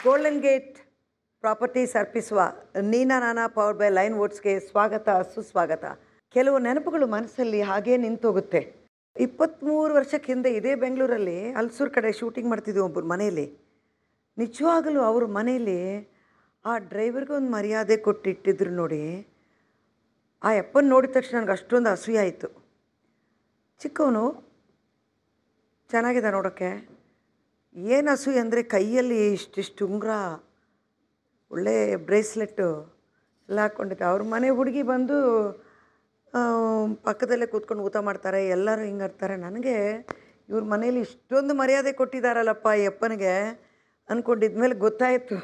Golden gate properties ಅರ್ಪಿಸುವ ನೀನಾ ನಾನಾ power by line ವೋಟ್ಸ್ಗೆ ಸ್ವಾಗತ ಸುಸ್ವಾಗತ. ಕೆಲವು ನೆನಪುಗಳು ಮನಸ್ಸಲ್ಲಿ ಹಾಗೇ ನಿಂತೋಗುತ್ತೆ. 23 ವರ್ಷಕ್ಕೆ ಹಿಂದೆ ಇದೇ ಬೆಂಗಳೂರಲ್ಲಿ ಹಲ್ಸೂರು ಕಡೆ ಶೂಟಿಂಗ್ ಮಾಡ್ತಿದ್ವಿ ಒಬ್ಬರು ಮನೆಯಲ್ಲಿ. ನಿಜವಾಗಲೂ ಅವ್ರ ಮನೆಯಲ್ಲಿ ಆ ಡ್ರೈವರ್ಗೆ ಒಂದು ಮರ್ಯಾದೆ ಕೊಟ್ಟಿಟ್ಟಿದ್ರು ನೋಡಿ. ಆ ಅಪ್ಪನ ನೋಡಿದ ತಕ್ಷಣ ನನಗೆ ಅಷ್ಟೊಂದು ಅಸೂಯೆ ಆಯಿತು. ಚಿಕ್ಕವನು ಚೆನ್ನಾಗಿದೆ ನೋಡೋಕ್ಕೆ. ಏನು ಅಸೂಯೆ ಅಂದರೆ ಕೈಯಲ್ಲಿ ಇಷ್ಟಿಷ್ಟು ಉಂಗುರ, ಒಳ್ಳೆ ಬ್ರೇಸ್ಲೆಟ್ಟು ಎಲ್ಲ ಹಾಕ್ಕೊಂಡಿದ್ದೆ. ಅವ್ರ ಮನೆ ಹುಡುಗಿ ಬಂದು ಪಕ್ಕದಲ್ಲೇ ಕೂತ್ಕೊಂಡು ಊಟ ಮಾಡ್ತಾರೆ, ಎಲ್ಲರೂ ಹಿಂಗೆ ಇರ್ತಾರೆ. ನನಗೆ ಇವ್ರ ಮನೇಲಿ ಇಷ್ಟೊಂದು ಮರ್ಯಾದೆ ಕೊಟ್ಟಿದ್ದಾರಲ್ಲಪ್ಪ ಈ ಅಪ್ಪನಿಗೆ ಅಂದ್ಕೊಂಡಿದ್ಮೇಲೆ ಗೊತ್ತಾಯಿತು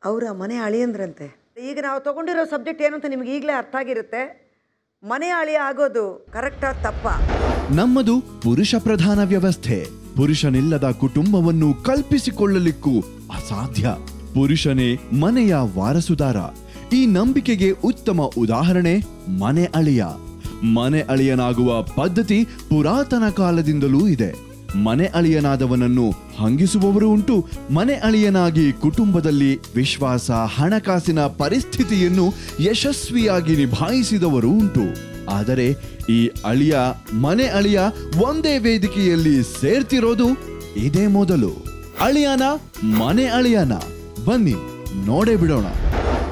ಅವರ ಮನೆ ಅಳಿಯಂದ್ರಂತೆ. ಈಗ ನಾವು ತೊಗೊಂಡಿರೋ ಸಬ್ಜೆಕ್ಟ್ ಏನು ಅಂತ ನಿಮ್ಗೆ ಈಗಲೇ ಅರ್ಥ ಆಗಿರುತ್ತೆ. ಮನೆ ಅಳಿಯ ಆಗೋದು ಕರೆಕ್ಟಾ ತಪ್ಪಾ? ನಮ್ಮದು ಪುರುಷ ಪ್ರಧಾನ ವ್ಯವಸ್ಥೆ. ಪುರುಷನಿಲ್ಲದ ಕುಟುಂಬವನ್ನು ಕಲ್ಪಿಸಿಕೊಳ್ಳಲಿಕ್ಕೂ ಅಸಾಧ್ಯ. ಪುರುಷನೇ ಮನೆಯ ವಾರಸುದಾರ. ಈ ನಂಬಿಕೆಗೆ ಉತ್ತಮ ಉದಾಹರಣೆ ಮನೆ ಅಳಿಯ. ಮನೆ ಅಳಿಯನಾಗುವ ಪದ್ಧತಿ ಪುರಾತನ ಕಾಲದಿಂದಲೂ ಇದೆ. ಮನೆ ಅಳಿಯನಾದವನನ್ನು ಹಂಗಿಸುವವರು ಉಂಟು. ಮನೆ ಅಳಿಯನಾಗಿ ಕುಟುಂಬದಲ್ಲಿ ವಿಶ್ವಾಸ, ಹಣಕಾಸಿನ ಪರಿಸ್ಥಿತಿಯನ್ನು ಯಶಸ್ವಿಯಾಗಿ ನಿಭಾಯಿಸಿದವರು ಉಂಟು. ಆದರೆ ಈ ಅಳಿಯ, ಮನೆ ಅಳಿಯ ಒಂದೇ ವೇದಿಕೆಯಲ್ಲಿ ಸೇರ್ತಿರೋದು ಇದೇ ಮೊದಲು. ಅಳಿಯನ ಮನೆ ಅಳಿಯನ ಬನ್ನಿ ನೋಡೇ ಬಿಡೋಣ.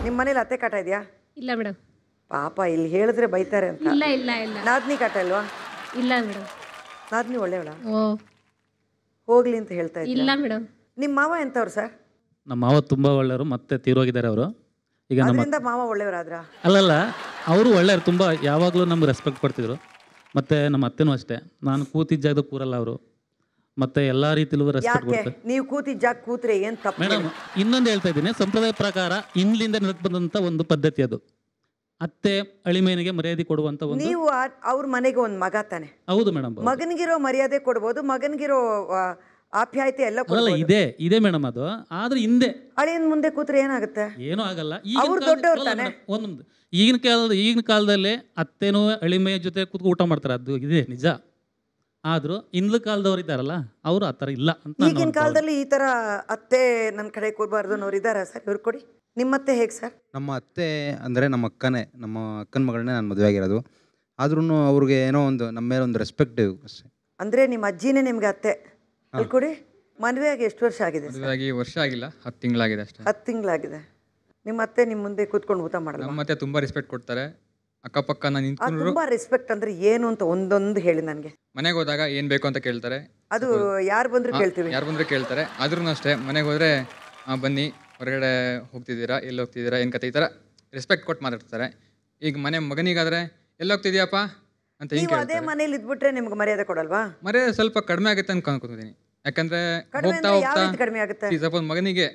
ನಿಮ್ಮ ಮನೇಲಿ ಅತ್ತೆ ಕಾಟ ಇದೆಯಾ? ಇಲ್ಲ ಮೇಡಮ್. ಪಾಪ ಇಲ್ಲಿ ಹೇಳಿದ್ರೆ ಬೈತಾರೆ ಅಂತ. ಇಲ್ಲ ಇಲ್ಲ ಇಲ್ಲ. ನಾದ್ನಿ ಕಾಟ ಇಲ್ವಾ? ಇಲ್ಲ ಮೇಡಮ್. ನಾದ್ನಿ ಒಳ್ಳೆಯವಳ? ಓ ಹೋಗ್ಲಿ ಅಂತ ಹೇಳ್ತಾ ಇದ್ದೆ. ಇಲ್ಲ ಮೇಡಮ್. ನಿಮ್ಮ ಮಾವ ಎಂತವ್ರು ಸರ್? ನಮ್ಮ ಮಾವ ತುಂಬ ಒಳ್ಳೆಯವರು, ಮತ್ತೆ ತೀರೋಗಿದ್ದಾರೆ ಅವರು. ಈಗ ಅದರಿಂದ ಮಾವ ಒಳ್ಳೆಯವರಾದ್ರ? ಅಲ್ಲಲ್ಲ, ಅವರು ಒಳ್ಳೆಯವರು, ತುಂಬ ಯಾವಾಗಲೂ ನಮ್ಗೆ ರೆಸ್ಪೆಕ್ಟ್ ಕೊಡ್ತಿದ್ರು. ಮತ್ತು ನಮ್ಮ ಅತ್ತೆನೂ ಅಷ್ಟೇ. ನಾನು ಕೂತಿದ್ದ ಜಾಗದಾಗ ಕೂರಲ್ಲ ಅವರು, ಮತ್ತೆ ಎಲ್ಲ ರೀತಿಲೂ ರೆಸ್ಪೆಕ್ಟ್ ಕೊಡ್ತಾರೆ. ನೀವು ಕೂತಿದ್ದ ಜಾಗ ಕೂತ್ರೆ ಏನು ತಪ್ಪು? ಮೇಡಮ್, ಇನ್ನೊಂದು ಹೇಳ್ತಾ ಇದ್ದೀನಿ, ಸಂಪ್ರದಾಯ ಪ್ರಕಾರ ಹಿಂದ್ಲಿಂದ ನಡೆದು ಬಂದಂಥ ಒಂದು ಪದ್ಧತಿ ಅದು. ಅತ್ತೆ ಅಳಿಮೇನಿಗೆ ಮರ್ಯಾದೆ ಕೊಡುವಂತ ಒಂದು. ನೀವು ಅವ್ರ ಮನೆಗೆ ಒಂದು ಮಗ ತಾನೆ? ಹೌದು ಮೇಡಮ್. ಮಗನಿಗಿರೋ ಮರ್ಯಾದೆ ಕೊಡ್ಬೋದು, ಮಗನಿಗಿರೋ ಆಪ್ಯಾಯತೆ ಎಲ್ಲ ಕೊಡ್ಬೋದು. ಇದೆ ಮೇಡಮ್. ಅದು ಆದ್ರೆ ಹಿಂದೆ ಅಳಿಯನ್ ಮುಂದೆ ಕೂತ್ರೆ ಏನಾಗುತ್ತೆ? ಏನೂ ಆಗಲ್ಲ. ಅವ್ರು ದೊಡ್ಡವ್ರು ತಾನೆ. ಒಂದೊಂದು ಈಗಿನ ಕಾಲದಲ್ಲಿ ಅತ್ತೆನೂ ಅಳಿಮೆಯ ಜೊತೆ ಕೂತ್ಕೊಂಡು ಊಟ ಮಾಡ್ತಾರೆ, ಅದು ಇದೆ ನಿಜ. ಆದ್ರೂ ಹಿಂದ್ಲ ಕಾಲದವ್ರು ಇದ್ದಾರಲ್ಲ, ಅವರು ಆ ಥರ ಇಲ್ಲ ಅಂತ. ಈಗಿನ ಕಾಲದಲ್ಲಿ ಈ ಥರ ಅತ್ತೆ ನನ್ನ ಕಡೆ ಕೂರ್ಬಾರ್ದು ಅನ್ನೋರು ಇದ್ದಾರಾ ಸರ್? ಇವ್ರು ಕೊಡಿ. ನಿಮ್ಮತ್ತೆ ಹೇಗೆ ಸರ್? ನಮ್ಮ ಅತ್ತೆ ಅಂದರೆ ನಮ್ಮ ಅಕ್ಕನ ಮಗಳನ್ನೇ ನಾನು ಮದುವೆ ಆಗಿರೋದು. ಆದ್ರೂ ಅವ್ರಿಗೆ ಏನೋ ಒಂದು ನಮ್ಮ ಮೇಲೆ ಒಂದು ರೆಸ್ಪೆಕ್ಟ್ ಅಷ್ಟೇ. ಅಂದರೆ ನಿಮ್ಮ ಅಜ್ಜಿನೇ ನಿಮ್ಗೆ ಅತ್ತೆ? ಅಲ್ಲಿ ಕೊಡಿ. ಮದುವೆಯಾಗಿ ಎಷ್ಟು ವರ್ಷ ಆಗಿದೆ? ಮದುವೆಯಾಗಿ ವರ್ಷ ಆಗಿಲ್ಲ, 10 ತಿಂಗಳಾಗಿದೆ ಅಷ್ಟೇ. 10 ತಿಂಗಳಾಗಿದೆ. ನಿಮ್ಮ ಅತ್ತೆ ನಿಮ್ಮ ಮುಂದೆ ಕೂತ್ಕೊಂಡು ಊಟ ಮಾಡಲ್ಲ? ನಮ್ಮ ಅತ್ತೆ ತುಂಬ ರೆಸ್ಪೆಕ್ಟ್ ಕೊಡ್ತಾರೆ. ಅಕ್ಕಪಕ್ಕ ನಾನು ನಿಂತ್ಕೊಂಡ್ರು. ತುಂಬ ರೆಸ್ಪೆಕ್ಟ್ ಅಂದರೆ ಏನು ಅಂತ ಒಂದೊಂದು ಹೇಳಿ ನನಗೆ. ಮನೆಗೆ ಹೋದಾಗ ಏನು ಬೇಕು ಅಂತ ಕೇಳ್ತಾರೆ. ಅದು ಯಾರು ಬಂದರೂ ಕೇಳ್ತೀವಿ. ಯಾರು ಬಂದರೂ ಕೇಳ್ತಾರೆ. ಆದ್ರೂ ಅಷ್ಟೇ ಮನೆಗೆ ಹೋದರೆ ಬನ್ನಿ, ಹೊರಗಡೆ ಹೋಗ್ತಿದ್ದೀರಾ, ಎಲ್ಲಿ ಹೋಗ್ತಿದ್ದೀರಾ, ಏನು ಕತೆ, ಈ ಥರ ರೆಸ್ಪೆಕ್ಟ್ ಕೊಟ್ಟು ಮಾತಾಡ್ತಾರೆ. ಈಗ ಮಗನಿಗಾದರೆ ಎಲ್ಲಿ ಹೋಗ್ತಿದ್ಯಪ್ಪ ಅಂತ ಹಿಂಗೆ ಅದೇ ಮನೇಲಿ ಇದ್ಬಿಟ್ರೆ ನಿಮ್ಗೆ ಮರ್ಯಾದೆ ಕೊಡಲ್ವಾ? ಮರ್ಯಾದೆ ಸ್ವಲ್ಪ ಕಡಿಮೆ ಆಗುತ್ತೆ ಅಂತ ಅನ್ಕೊತೀನಿ. ಯಾಕಂದ್ರೆ ಹೋಗ್ತಾ ಹೋಗ್ತಾ ಕಡಿಮೆ ಆಗುತ್ತೆ. ಸಪೋಸ್ ಮಗನಿಗೆ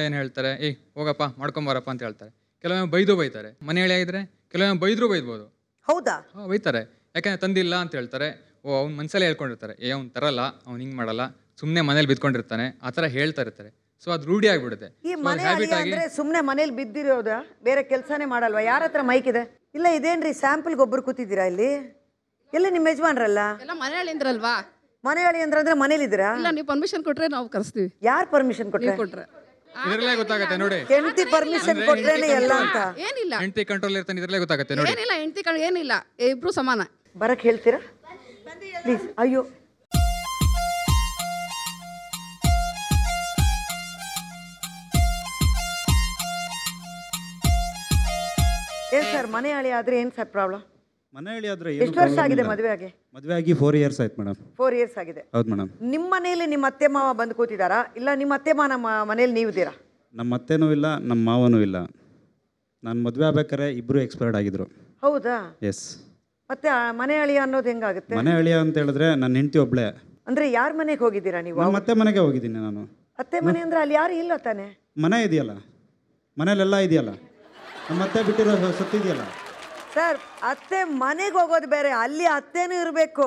ಏನು ಹೇಳ್ತಾರೆ, ಹೋಗಪ್ಪ ಮಾಡ್ಕೊಂಬಾರಪ್ಪ ಅಂತ ಹೇಳ್ತಾರೆ. ಕೆಲವೊಮ್ಮೆ ಬೈತಾರೆ. ಮನೆ ಆಗಿದ್ರೆ ಕೆಲವೊಮ್ಮೆ ಬೈದ್ಬೋದು. ಹೌದಾ? ಬೈತಾರೆ. ಯಾಕಂದ್ರೆ ತಂದಿಲ್ಲ ಅಂತ ಹೇಳ್ತಾರೆ. ಅವ್ನ ಮನಸ್ಸಲ್ಲೇ ಹೇಳ್ಕೊಂಡಿರ್ತಾರೆ, ಅವ್ನು ತರಲ್ಲ, ಅವ್ನು ಹಿಂಗೆ ಮಾಡಲ್ಲ, ಸುಮ್ಮನೆ ಮನೇಲಿ ಬಿದ್ಕೊಂಡಿರ್ತಾನೆ, ಆ ಥರ ಹೇಳ್ತಾ ಇರ್ತಾರೆ. ಸೊ ಅದು ರೂಢಿ ಆಗ್ಬಿಡುತ್ತೆ. ಈ ಮನೆ ಅಂದ್ರೆ ಸುಮ್ಮನೆ ಮನೇಲಿ ಬಿದ್ದಿರೋದ, ಬೇರೆ ಕೆಲಸನೇ ಮಾಡಲ್ವಾ? ಯಾರ ಹತ್ರ ಮೈಕ್ ಇದೆ? ಇಲ್ಲ, ಇದೇನ್ರಿ ಸ್ಯಾಂಪಲ್ಗೆ ಒಬ್ಬರು ಕೂತಿದ್ದೀರಾ ಇಲ್ಲಿ? ಎಲ್ಲ ನಿಮ್ಮ ಯಜಮಾನ್ರಲ್ಲ? ಎಲ್ಲ ಮನೆ ಅಳಿಯಂದ್ರಲ್ವಾ? ಮನೆ ಅಳಿಯಂದ್ರ ಅಂದ್ರೆ ಮನೇಲಿದ್ದೀರಾ? ಇಲ್ಲ, ನೀವು ಪರ್ಮಿಷನ್ ಕೊಟ್ರೆ ನಾವು ಕರೆಸ್ತೀವಿ. ಯಾರು ಪರ್ಮಿಷನ್ ಕೊಟ್ರೆ? ಇದ್ರಲ್ಲೇ ಗೊತ್ತಾಗತ್ತೆ ನೋಡಿ. ಹೆಂಡತಿ ಪರ್ಮಿಷನ್ ಕೊಟ್ರೇನೆ ಎಲ್ಲ ಅಂತ ಏನಿಲ್ಲ. ಹೆಂಡತಿ ಕಂಟ್ರೋಲ್ ಇರ್ತಾನೆ, ಇದ್ರಲ್ಲೇ ಗೊತ್ತಾಗತ್ತೆ ನೋಡಿ. ಏನಿಲ್ಲ, ಹೆಂಡತಿ ಏನಿಲ್ಲ, ಇಬ್ರು ಸಮಾನ. ಬರಕ್ ಹೇಳ್ತೀರಾ ಪ್ಲೀಸ್? ಅಯ್ಯೋ, ಏನ್ ಸರ್ ಮನೆ ಅಳಿ ಆದ್ರೆ ಏನ್ ಸರ್ ಪ್ರಾಬ್ಲಮ್? ಮನೆ ಹೇಳಿ ಆದ್ರೆ ಎಷ್ಟು ವರ್ಷ ಆಗಿದೆ ಮದುವೆ ಆಗಿ? ಮದುವೆ ಆಗಿ 4 ಇಯರ್ಸ್ ಆಯ್ತು ಮೇಡಮ್. 4 ಇಯರ್ಸ್ ಆಗಿದೆ. ಹೌದು ಮೇಡಮ್. ನಿಮ್ಮ ಮನೆಯಲ್ಲಿ ನಿಮ್ಮ ಅತ್ತೆ ಮಾವ ಬಂದು ಕೂತಿದಾರಾ, ಇಲ್ಲ ನಿಮ್ಮ ಅತ್ತೆ ಮಾವ ಮನೇಲಿ ನೀವು ಇದ್ದೀರಾ? ನಮ್ಮ ಅತ್ತೆನೂ ಇಲ್ಲ, ನಮ್ಮ ಮಾವನೂ ಇಲ್ಲ. ನಾನು ಮದುವೆ ಆಗ್ಬೇಕಾದ್ರೆ ಇಬ್ಬರು ಎಕ್ಸ್ಪೈರ್ಡ್ ಆಗಿದ್ರು. ಹೌದಾ? ಎಸ್. ಮತ್ತೆ ಮನೆ ಅಳಿಯ ಅನ್ನೋದು ಹೆಂಗಾಗುತ್ತೆ? ಮನೆ ಅಳಿಯ ಅಂತ ಹೇಳಿದ್ರೆ ನನ್ನ ಹೆಂಡತಿ ಒಬ್ಳೆ. ಅಂದ್ರೆ ಯಾರ ಮನೆಗೆ ಹೋಗಿದ್ದೀರಾ ನೀವು? ನಮ್ಮ ಅತ್ತೆ ಮನೆಗೆ ಹೋಗಿದ್ದೀನಿ ನಾನು. ಅತ್ತೆ ಮನೆ ಅಂದ್ರೆ ಅಲ್ಲಿ ಯಾರು ಇಲ್ಲ ತಾನೆ? ಮನೆ ಇದೆಯಲ್ಲ, ಮನೇಲೆಲ್ಲ ಇದೆಯಲ್ಲ, ನಮ್ಮ ಅತ್ತೆ ಬಿಟ್ಟಿರೋ ಸತ್ತಿದೆಯಲ್ಲ ಸರ್. ಅತ್ತೆ ಮನೆಗೆ ಹೋಗೋದು ಬೇರೆ, ಅಲ್ಲಿ ಅತ್ತೆನೂ ಇರಬೇಕು,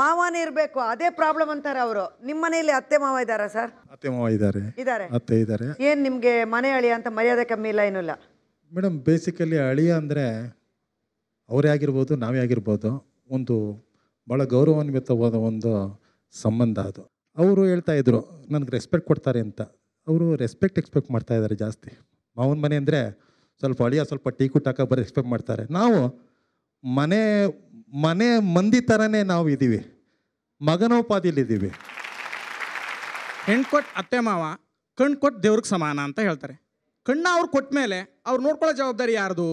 ಮಾವನೇ ಇರಬೇಕು. ಅದೇ ಪ್ರಾಬ್ಲಮ್ ಅಂತಾರೆ ಅವರು. ನಿಮ್ಮ ಮನೆಯಲ್ಲಿ ಅತ್ತೆ ಮಾವ ಇದ್ದಾರಾ ಸರ್? ಅತ್ತೆ ಮಾವ ಇದ್ದಾರೆ. ಅತ್ತೆ ಇದ್ದಾರೆ. ಏನು ನಿಮಗೆ ಮನೆ ಅಳಿಯ ಅಂತ ಮರ್ಯಾದೆ ಕಮ್ಮಿ ಇಲ್ಲ, ಏನೂ ಇಲ್ಲ ಮೇಡಮ್? ಬೇಸಿಕಲಿ ಅಳಿಯ ಅಂದರೆ ಅವರೇ ಆಗಿರ್ಬೋದು, ನಾವೇ ಆಗಿರ್ಬೋದು, ಒಂದು ಭಾಳ ಗೌರವಾನ್ವಿತವಾದ ಒಂದು ಸಂಬಂಧ ಅದು. ಅವರು ಹೇಳ್ತಾ ಇದ್ರು ನನಗೆ ರೆಸ್ಪೆಕ್ಟ್ ಕೊಡ್ತಾರೆ ಅಂತ. ಅವರು ರೆಸ್ಪೆಕ್ಟ್ ಎಕ್ಸ್ಪೆಕ್ಟ್ ಮಾಡ್ತಾ ಇದ್ದಾರೆ ಜಾಸ್ತಿ. ಮಾವನ ಮನೆ ಅಂದರೆ ಸ್ವಲ್ಪ ಅಳಿಯ ಸ್ವಲ್ಪ ಟೀ ಕುಟ್ಟಾಕ ಬರೀ ಎಕ್ಸ್ಪೆಕ್ಟ್ ಮಾಡ್ತಾರೆ. ನಾವು ಮನೆ ಮನೆ ಮಂದಿ ಥರನೇ ನಾವು ಇದ್ದೀವಿ, ಮಗನೋಪಾದಿಲಿದ್ದೀವಿ. ಹೆಣ್ಣು ಕೊಟ್ಟು ಅತ್ತೆ ಮಾವ, ಕಣ್ಣು ಕೊಟ್ಟು ದೇವ್ರಿಗೆ ಸಮಾನ ಅಂತ ಹೇಳ್ತಾರೆ. ಕಣ್ಣ ಅವ್ರು ಕೊಟ್ಟ ಮೇಲೆ ಅವ್ರು ನೋಡ್ಕೊಳ್ಳೋ ಜವಾಬ್ದಾರಿ ಯಾರ್ದು?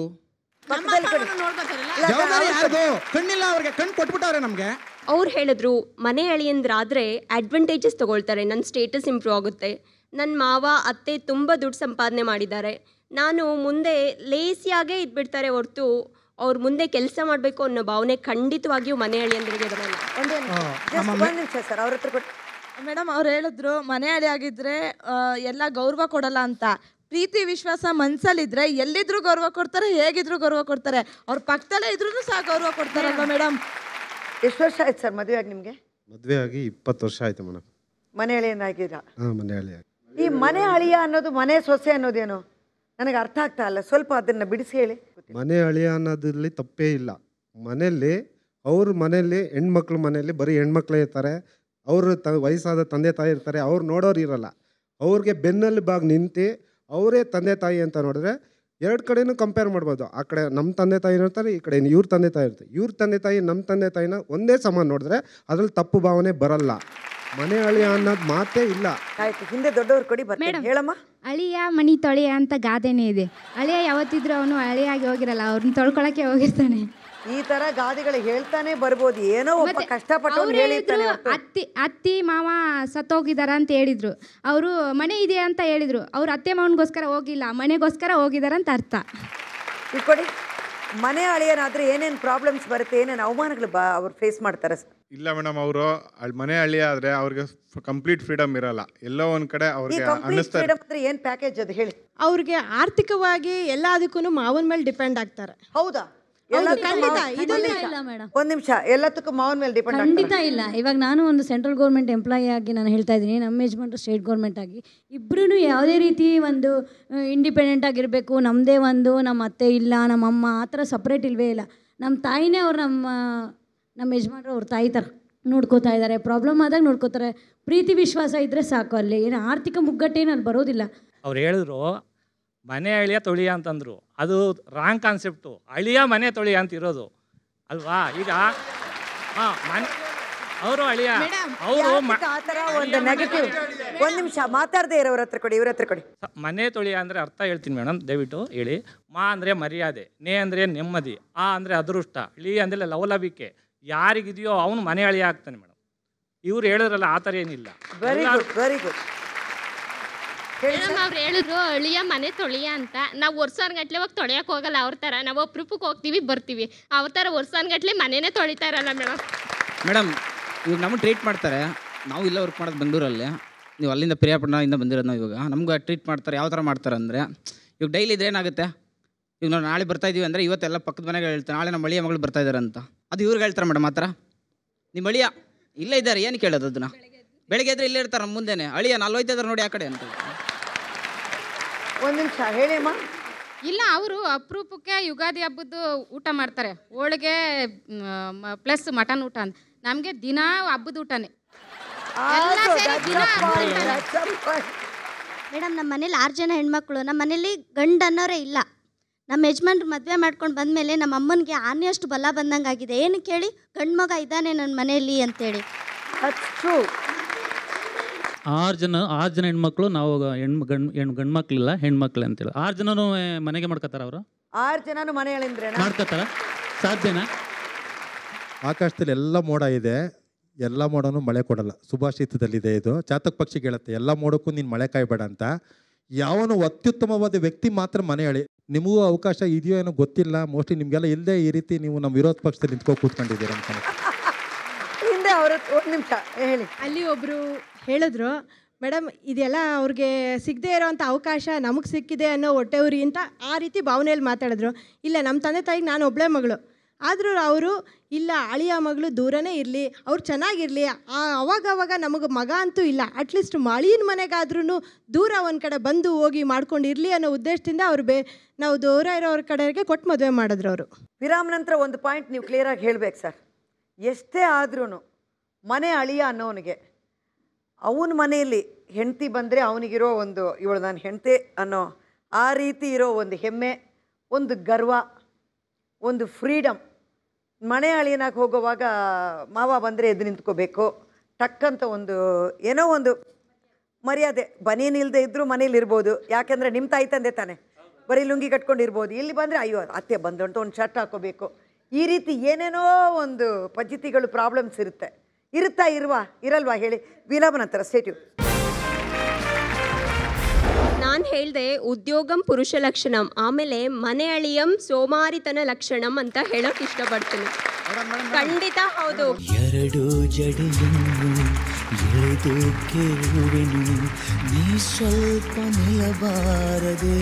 ಜವಾಬ್ದಾರಿ ಯಾರ್ದು? ಕಣ್ಣಿಲ್ಲ ಅವ್ರಿಗೆ, ಕಣ್ಣು ಕೊಟ್ಬಿಟ್ಟವ್ರೆ ನಮಗೆ. ಅವ್ರು ಹೇಳಿದ್ರು ಮನೆ ಅಳಿಯಂದ್ರಾದರೆ ಅಡ್ವಾಂಟೇಜಸ್ ತೊಗೊಳ್ತಾರೆ, ನನ್ನ ಸ್ಟೇಟಸ್ ಇಂಪ್ರೂವ್ ಆಗುತ್ತೆ, ನನ್ನ ಮಾವ ಅತ್ತೆ ತುಂಬ ದುಡ್ಡು ಸಂಪಾದನೆ ಮಾಡಿದ್ದಾರೆ, ನಾನು ಮುಂದೆ ಲೇಸಿಯಾಗೇ ಇದ್ಬಿಡ್ತಾರೆ ಹೊರತು ಅವ್ರು ಮುಂದೆ ಕೆಲಸ ಮಾಡಬೇಕು ಅನ್ನೋ ಭಾವನೆ ಖಂಡಿತವಾಗಿಯೂ ಮನೆ ಅಳಿಯಂದ್ರಿಗೆ ಬರಲ್ಲ. ಸರ್ ಅವ್ರ ಹತ್ರ ಕೊಟ್ಟು ಮೇಡಮ್ ಅವ್ರು ಹೇಳಿದ್ರು ಮನೆ ಅಳಿ ಆಗಿದ್ರೆ ಎಲ್ಲ ಗೌರವ ಕೊಡಲ್ಲ ಅಂತ. ಪ್ರೀತಿ ವಿಶ್ವಾಸ ಮನ್ಸಲ್ಲಿದ್ರೆ ಎಲ್ಲಿದ್ರು ಗೌರವ ಕೊಡ್ತಾರೆ, ಹೇಗಿದ್ರು ಗೌರವ ಕೊಡ್ತಾರೆ. ಅವ್ರ ಪಕ್ಕದಲ್ಲೇ ಇದ್ರೂ ಸಹ ಗೌರವ ಕೊಡ್ತಾರಲ್ವ ಮೇಡಮ್? ಎಷ್ಟು ವರ್ಷ ಆಯ್ತು ಸರ್ ಮದುವೆ ಆಗಿ ನಿಮಗೆ? ಮದುವೆ ಆಗಿ 20 ವರ್ಷ ಆಯ್ತು ಮೇಡಮ್. ಮನೆ ಅಳಿಯನಾಗಿರಾ? ಹಾಂ, ಮನೆ ಅಳಿಯ. ಈ ಮನೆ ಅಳಿಯ ಅನ್ನೋದು, ಮನೆ ಸೊಸೆ ಅನ್ನೋದೇನು ನನಗೆ ಅರ್ಥ ಆಗ್ತಾ ಇಲ್ಲ. ಸ್ವಲ್ಪ ಅದನ್ನು ಬಿಡಿಸಿ ಹೇಳಿ. ಮನೆ ಅಳಿಯ ಅನ್ನೋದ್ರಲ್ಲಿ ತಪ್ಪೇ ಇಲ್ಲ. ಮನೆಯಲ್ಲಿ ಅವ್ರ ಮನೆಯಲ್ಲಿ ಹೆಣ್ಮಕ್ಳು ಮನೆಯಲ್ಲಿ ಬರೀ ಹೆಣ್ಮಕ್ಳೇ ಇರ್ತಾರೆ. ಅವರು ವಯಸ್ಸಾದ ತಂದೆ ತಾಯಿ ಇರ್ತಾರೆ, ಅವ್ರು ನೋಡೋರು ಇರಲ್ಲ. ಅವ್ರಿಗೆ ಬೆನ್ನಲ್ಲಿ ಬಾಗಿ ನಿಂತು ಅವರೇ ತಂದೆ ತಾಯಿ ಅಂತ ನೋಡಿದ್ರೆ ಎರಡು ಕಡೆನೂ ಕಂಪೇರ್ ಮಾಡ್ಬೋದು. ಆ ಕಡೆ ನಮ್ಮ ತಂದೆ ತಾಯಿ ಇರ್ತಾರೆ, ಈ ಕಡೆ ಇವ್ರ ತಂದೆ ತಾಯಿ ಇರ್ತಾರೆ. ಇವ್ರ ತಂದೆ ತಾಯಿ ನಮ್ಮ ತಂದೆ ತಾಯಿನ ಒಂದೇ ಸಮ ನೋಡಿದ್ರೆ ಅದ್ರಲ್ಲಿ ತಪ್ಪು ಭಾವನೆ ಬರಲ್ಲ. ಮನೆ ಅಳಿಯ ಅನ್ನೋದು ಮಾತೇ ಇಲ್ಲ. ಆಯ್ತು, ಹಿಂದೆ ದೊಡ್ಡವ್ರು ಕೊಡಿ ಬರ್ತೀನಿ. ಹೇಳಮ್ಮ. ಅಳಿಯ ಮಣಿ ತೊಳೆಯ ಅಂತ ಗಾದೆನೇ ಇದೆ. ಅಳಿಯ ಯಾವತ್ತಿದ್ರು ಅವನು ಅಳಿಯಾಗಿ ಹೋಗಿರಲ್ಲ, ಅವ್ರನ್ನ ತೊಳ್ಕೊಳಕ್ಕೆ ಹೋಗಿರ್ತಾನೆ. ಈ ತರ ಗಾದೆಗಳು ಹೇಳ್ತಾನೆ ಬರ್ಬೋದು. ಏನೋ ಒಬ್ಬ ಕಷ್ಟಪಟ್ಟು ಹೇಳಿರ್ತಾನೆ. ಅತ್ತಿ ಮಾವ ಸತ್ತೋಗಿದಾರ ಅಂತ ಹೇಳಿದ್ರು, ಅವರು ಮನೆ ಇದೆ ಅಂತ ಹೇಳಿದ್ರು. ಅವ್ರು ಅತ್ತೆ ಮಾವನಿಗೋಸ್ಕರ ಹೋಗಿಲ್ಲ, ಮನೆಗೋಸ್ಕರ ಹೋಗಿದಾರ ಅಂತ ಅರ್ಥ. ಈಗ ಕೊಡಿ. ಮನೆ ಅಳಿಯನಾದ್ರೆ ಏನೇನು ಪ್ರಾಬ್ಲಮ್ಸ್ ಬರುತ್ತೆ, ಏನೇನು ಅವಮಾನಗಳು ಅವ್ರು ಫೇಸ್ ಮಾಡ್ತಾರೆ? ಇಲ್ಲ ಮೇಡಮ್, ಅವರು ಮನೆ ಹಳ್ಳಿ ಆದ್ರೆ ಅವ್ರಿಗೆ ಕಂಪ್ಲೀಟ್ ಫ್ರೀಡಮ್ ಇರಲ್ಲ. ಎಲ್ಲೋ ಒಂದ್ ಕಡೆ ಅವ್ರಿಗೆ ಏನ್ ಪ್ಯಾಕೇಜ್ ಅದು ಹೇಳಿ. ಅವ್ರಿಗೆ ಆರ್ಥಿಕವಾಗಿ ಎಲ್ಲದಕ್ಕೂ ಮಾವನ ಮೇಲೆ ಡಿಪೆಂಡ್ ಆಗ್ತಾರೆ. ಹೌದಾ? ಒಂದ್ ನಿಮಿಷ, ಎಲ್ಲದಕ್ಕೂ ಮಾವನ ಮೇಲೆ ಡಿಪೆಂಡ್ ಖಂಡಿತ ಇಲ್ಲ. ಇವಾಗ ನಾನು ಒಂದು ಸೆಂಟ್ರಲ್ ಗೌರ್ಮೆಂಟ್ ಎಂಪ್ಲಾಯಿ ಆಗಿ ನಾನು ಹೇಳ್ತಾ ಇದ್ದೀನಿ, ನಮ್ಮ ಯಜಮಾನ್ರು ಸ್ಟೇಟ್ ಗೌರ್ಮೆಂಟ್ ಆಗಿ, ಇಬ್ಬರೂ ಯಾವುದೇ ರೀತಿ ಒಂದು ಇಂಡಿಪೆಂಡೆಂಟ್ ಆಗಿರಬೇಕು, ನಮ್ಮದೇ ಒಂದು, ನಮ್ಮ ಅತ್ತೆ ಇಲ್ಲ, ನಮ್ಮ ಅಮ್ಮ ಆ ಥರ ಸಪ್ರೇಟ್ ಇಲ್ಲವೇ ಇಲ್ಲ. ನಮ್ಮ ತಾಯಿನೇ ಅವ್ರು ನಮ್ಮ ಯಜಮಾನ್ರು ಅವ್ರ ತಾಯಿ ಥರ ನೋಡ್ಕೋತಾ ಇದ್ದಾರೆ. ಪ್ರಾಬ್ಲಮ್ ಆದಾಗ ನೋಡ್ಕೋತಾರೆ. ಪ್ರೀತಿ ವಿಶ್ವಾಸ ಇದ್ದರೆ ಸಾಕು. ಅಲ್ಲಿ ಏನು ಆರ್ಥಿಕ ಮುಗ್ಗಟ್ಟೇನು ಅಲ್ಲಿ ಬರೋದಿಲ್ಲ. ಅವ್ರು ಹೇಳಿದ್ರು ಮನೆ ಅಳಿಯ ತೊಳಿಯ ಅಂತಂದರು. ಅದು ರಾಂಗ್ ಕಾನ್ಸೆಪ್ಟು. ಅಳಿಯ ಮನೆ ತೊಳಿಯ ಅಂತ ಇರೋದು ಅಲ್ವಾ? ಈಗ ಮನೆ ಅವರು ಅಳಿಯ, ಅವರು ಒಂದು ನೆಗೆಟಿವ್. ಒಂದ್ ನಿಮಿಷ ಮಾತಾಡದೆ ಇರೋರ ಹತ್ರ ಕೊಡಿ, ಇವ್ರ ಹತ್ರ ಕೊಡಿ. ಮನೆ ತೊಳಿಯ ಅಂದರೆ ಅರ್ಥ ಹೇಳ್ತೀನಿ ಮೇಡಮ್, ದಯವಿಟ್ಟು ಹೇಳಿ. ಮಾ ಅಂದರೆ ಮರ್ಯಾದೆ, ನೇ ಅಂದರೆ ನೆಮ್ಮದಿ, ಆ ಅಂದರೆ ಅದೃಷ್ಟ, ಳಿ ಅಂದರೆ ಲವಲವಿಕೆ. ಯಾರಿಗಿದೆಯೋ ಅವನು ಮನೆ ಅಳಿಯ ಆಗ್ತಾನೆ ಮೇಡಮ್. ಇವ್ರು ಹೇಳಿದ್ರಲ್ಲ ಆ ಥರ ಏನಿಲ್ಲ. Very good, very good. Madam ಅವ್ರು ಹೇಳಿದ್ರು ಅಳಿಯ ಮನೆ ತೊಳಿಯ ಅಂತ. ನಾವು ವರ್ಷಾನ್ಗಟ್ಲೆ ಹೋಗಿ ತೊಳೆಯಕ್ಕೆ ಹೋಗಲ್ಲ ಅವ್ರ ಥರ. ನಾವು ಅಪರೂಪಕ್ಕೆ ಹೋಗ್ತೀವಿ ಬರ್ತೀವಿ. ಅವ್ರ ಥರ ವರ್ಷಾನ್ಗಟ್ಲೆ ಮನೆನೇ ತೊಳಿತಾ ಇರಲ್ಲ ಮೇಡಮ್. ಮೇಡಮ್ ಇವಾಗ ನಮಗೆ ಟ್ರೀಟ್ ಮಾಡ್ತಾರೆ. ನಾವು ಇಲ್ಲ ವರ್ಕ್ ಮಾಡೋದು ಬೆಂಗಳೂರಲ್ಲಿ. ನೀವು ಅಲ್ಲಿಂದ ಪ್ರಿಯಾಪಟ್ಟಣದಿಂದ ಬಂದಿರೋದು ನಾವು. ಇವಾಗ ನಮ್ಗೆ ಟ್ರೀಟ್ ಮಾಡ್ತಾರೆ. ಯಾವ ಥರ ಮಾಡ್ತಾರೆ ಅಂದರೆ, ಇವಾಗ ಡೈಲಿ ಇದ್ರೆ ಏನಾಗುತ್ತೆ, ಈಗ ನಾವು ನಾಳೆ ಬರ್ತಾ ಇದೀವಿ ಅಂದರೆ ಇವತ್ತೆಲ್ಲ ಪಕ್ಕದ ಮನೆಗೆ ಹೇಳ್ತಾರೆ ನಾಳೆ ನಮ್ಮ ಅಳಿಯ ಮಗಳು ಬರ್ತಾ ಇದ್ದಾರೆ ಅಂತ. ಅದು ಇವ್ರಿಗೆ ಹೇಳ್ತಾರೆ ಮೇಡಮ್ ಆ ಥರ. ನಿಮ್ಮ ಅಳಿಯ ಇಲ್ಲೇ ಇದ್ದಾರೆ, ಏನು ಕೇಳೋದು ಅದನ್ನು? ಬೆಳಗ್ಗೆ ಇದ್ರೆ ಇಲ್ಲೇ ಇರ್ತಾರೆ ನಮ್ಮ ಮುಂದೆನೆ. ಅಳಿಯ ಅಲ್ಲಿ ಹೋಯ್ತಾ ಇದ್ದಾರೆ ನೋಡಿ ಆ ಕಡೆ ಅಂತ. ಒಂದು ನಿಮಿಷ ಹೇಳಿಮ್ಮ. ಇಲ್ಲ, ಅವರು ಅಪರೂಪಕ್ಕೆ ಯುಗಾದಿ ಹಬ್ಬದ್ದು ಊಟ ಮಾಡ್ತಾರೆ, ಹೋಳಿಗೆ ಪ್ಲಸ್ ಮಟನ್ ಊಟ ಅಂತ. ನಮಗೆ ದಿನ ಹಬ್ಬದ ಊಟನೇ. ಮೇಡಮ್ ನಮ್ಮ ಮನೇಲಿ 6 ಜನ ಹೆಣ್ಮಕ್ಳು. ನಮ್ಮ ಮನೇಲಿ ಗಂಡು ಅನ್ನೋರೇ ಇಲ್ಲ. ನಮ್ಮ ಯಜಮಾನ್ರು ಮದುವೆ ಮಾಡ್ಕೊಂಡು ಬಂದಮೇಲೆ ನಮ್ಮ ಅಮ್ಮನಿಗೆ ಆನೆಯಷ್ಟು ಬಲ ಬಂದಂಗೆ ಆಗಿದೆ. ಏನು ಕೇಳಿ, ಗಂಡು ಮಗ ಇದ್ದಾನೆ ನನ್ನ ಮನೆಯಲ್ಲಿ ಅಂತೇಳಿ. ಆರು ಜನ ಹೆಣ್ಮಕ್ಳು. ನಾವು ಗಂಡು ಮಕ್ಳಿಲ್ಲ, ಹೆಣ್ಮಕ್ಳು ಅಂತೇಳಿ 6 ಜನನು ಮನೆಗೆ ಮಾಡ್ಕೋತಾರ. ಅವರು 6 ಜನನು ಮನೆ ಮಾಡ್ಕೋತಾರ? ಸಾಧ್ಯನಾ? ಆಕಾಶದಲ್ಲಿ ಎಲ್ಲ ಮೋಡ ಇದೆ, ಎಲ್ಲ ಮೋಡನೂ ಮಳೆ ಕೊಡಲ್ಲ. ಸುಭಾಷಿತದಲ್ಲಿದೆ ಇದು. ಚಾತಕ ಪಕ್ಷಿ ಹೇಳುತ್ತೆ ಎಲ್ಲ ಮೋಡಕ್ಕೂ ನೀನು ಮಳೆ ಕಾಯ್ಬೇಡ ಅಂತ. ಯಾವನು ಅತ್ಯುತ್ತಮವಾದ ವ್ಯಕ್ತಿ ಮಾತ್ರ ಮನೆ ಹೇಳಿ. ನಿಮಗೂ ಅವಕಾಶ ಇದೆಯೋ ಏನೋ ಗೊತ್ತಿಲ್ಲ. ಮೋಸ್ಟ್ಲಿ ನಿಮಗೆಲ್ಲ ಇಲ್ಲದೆ ಈ ರೀತಿ ನೀವು ನಮ್ಮ ವಿರೋಧ ಪಕ್ಷದಲ್ಲಿ ನಿಂತ್ಕೊಂಡು ಕೂತ್ಕೊಂಡಿದ್ದೀರ ಅಂತ. ಹಿಂದೆ ಅವರು ಒಂದು ನಿಮಿಷ ಹೇಳಿ. ಅಲ್ಲಿ ಒಬ್ಬರು ಹೇಳಿದ್ರು, ಮೇಡಮ್ ಇದೆಲ್ಲ ಅವ್ರಿಗೆ ಸಿಗದೆ ಇರೋವಂಥ ಅವಕಾಶ ನಮಗೆ ಸಿಕ್ಕಿದೆ ಅನ್ನೋ ಹೊಟ್ಟೆವ್ರಿ ಅಂತ ಆ ರೀತಿ ಭಾವನೆಯಲ್ಲಿ ಮಾತಾಡಿದ್ರು. ಇಲ್ಲ, ನಮ್ಮ ತಂದೆ ತಾಯಿಗೆ ನಾನು ಒಬ್ಬಳೇ ಮಗಳು. ಆದರೂ ಅವರು ಇಲ್ಲ, ಅಳಿಯ ಮಗಳು ದೂರನೇ ಇರಲಿ, ಅವ್ರು ಚೆನ್ನಾಗಿರಲಿ, ಅವಾಗವಾಗ ನಮಗೆ ಮಗ ಅಂತೂ ಇಲ್ಲ, ಅಟ್ಲೀಸ್ಟ್ ಅಳಿಯನ ಮನೆಗಾದ್ರೂ ದೂರ ಒಂದು ಕಡೆ ಬಂದು ಹೋಗಿ ಮಾಡ್ಕೊಂಡು ಇರಲಿ ಅನ್ನೋ ಉದ್ದೇಶದಿಂದ ಅವರು ನಾವು ದೂರ ಇರೋರ ಕಡೆಗೆ ಕೊಟ್ಟು ಮದುವೆ ಮಾಡಿದ್ರು ಅವರು. ವಿರಾಮ್ ನಂತರ ಒಂದು ಪಾಯಿಂಟ್ ನೀವು ಕ್ಲಿಯರಾಗಿ ಹೇಳಬೇಕು ಸರ್. ಎಷ್ಟೇ ಆದ್ರೂ ಮನೆ ಅಳಿಯ ಅನ್ನೋನಿಗೆ ಅವನ ಮನೆಯಲ್ಲಿ ಹೆಂಡತಿ ಬಂದರೆ ಅವನಿಗಿರೋ ಒಂದು ಇವಳು ನಾನು ಹೆಂಡತಿ ಅನ್ನೋ ಆ ರೀತಿ ಇರೋ ಒಂದು ಹೆಮ್ಮೆ, ಒಂದು ಗರ್ವ, ಒಂದು ಫ್ರೀಡಮ್. ಮನೆ ಅಳಿಯನಾಗಿ ಹೋಗುವಾಗ ಮಾವ ಬಂದರೆ ಎದ್ದು ನಿಂತ್ಕೋಬೇಕು, ಟಕ್ಕಂತ ಒಂದು ಏನೋ ಒಂದು ಮರ್ಯಾದೆ. ಬನೀನಿಲ್ಲದೆ ಇದ್ದರೂ ಮನೇಲಿ ಇರ್ಬೋದು, ಯಾಕೆಂದರೆ ನಿಮ್ಮ ತಾಯಿ ತಂದೆ ತಾನೆ, ಬರೀ ಲುಂಗಿ ಕಟ್ಕೊಂಡಿರ್ಬೋದು. ಇಲ್ಲಿ ಬಂದರೆ ಅಯ್ಯೋ ಅತ್ತೆ ಬಂದು ಅಂತ ಒಂದು ಶರ್ಟ್ ಹಾಕೋಬೇಕು. ಈ ರೀತಿ ಏನೇನೋ ಒಂದು ಪದ್ಧತಿಗಳು, ಪ್ರಾಬ್ಲಮ್ಸ್ ಇರುತ್ತಾ ಇರಲ್ವಾ ಹೇಳಿ? ವಿಲಾಪನ ಹತ್ರ ಸ್ಟೇಟ್ಯೂ. ನಾನು ಹೇಳಿದೆ ಉದ್ಯೋಗಂ ಪುರುಷ ಲಕ್ಷಣಂ, ಆಮೇಲೆ ಮನೆ ಅಳಿಯಂ ಸೋಮಾರಿತನ ಲಕ್ಷಣಂ ಅಂತ ಹೇಳೋಕೆ ಇಷ್ಟಪಡ್ತೀನಿ. ಖಂಡಿತ ಹೌದು. ಎರಡು ಜಡೆಯನ್ನು ಎಳೆದು ಕೇಳುವೆನು, ನೀ ಸ್ವಲ್ಪ ನಿಲ್ಲಬಾರದೆ.